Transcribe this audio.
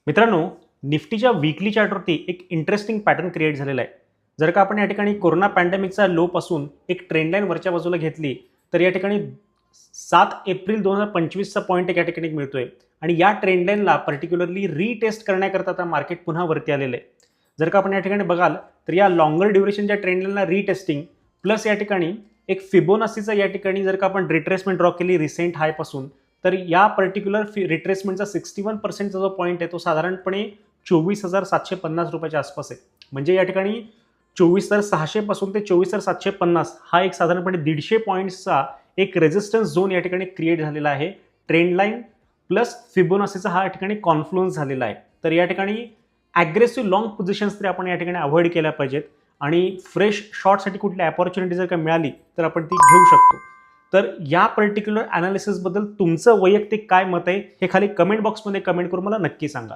मित्रांनो, निफ्टीच्या वीकली चार्टवरती एक interesting pattern create झालेला आहे. जर का आपण या ठिकाणी कोरोना पॅन्डेमिकचा लो पासून एक ट्रेंड लाईन वरच्या बाजूला घेतली, तर या ठिकाणी 7 एप्रिल 2025चा पॉईंट या ठिकाणी मिळतोय आणि या ट्रेंड लाईनला पर्टिक्युलरली रिटेस्ट करण्याकरता आता मार्केट पुन्हा वरती आलेलं आहे. जर का आपण या ठिकाणी बघाल तर या लॉंगर ड्युरेशनच्या ट्रेंड लाईनला रिटेस्टिंग प्लस या ठिकाणी एक फिबोनासीचा या ठिकाणी जर का आपण रिट्रेसमेंट ड्रॉ केली रिसेंट हाय पासून, तर या पर्टिक्युलर रिट्रेसमेंटचा 61% जो पॉईंट आहे तो साधारणपणे 24,750 रुपयाच्या आसपास आहे. म्हणजे या ठिकाणी 24,600 पासून ते 24,750 हा एक साधारणपणे 150 पॉईंट्सचा एक रेजिस्टन्स झोन या ठिकाणी क्रिएट झालेला आहे. ट्रेंड लाईन प्लस फिबोनासीचा हा या ठिकाणी कॉन्फ्लुअन्स झालेला आहे. तर या ठिकाणी ॲग्रेसिव्ह लॉंग पोझिशन्स तरी आपण या ठिकाणी अवॉइड केल्या पाहिजेत आणि फ्रेश शॉर्टसाठी कुठली अपॉर्च्युनिटी जर का मिळाली तर आपण ती घेऊ शकतो. तर या पर्टिक्युलर ॲनालिसिसबद्दल तुमचं वैयक्तिक काय मत आहे हे खाली कमेंट बॉक्समध्ये कमेंट करून मला नक्की सांगा.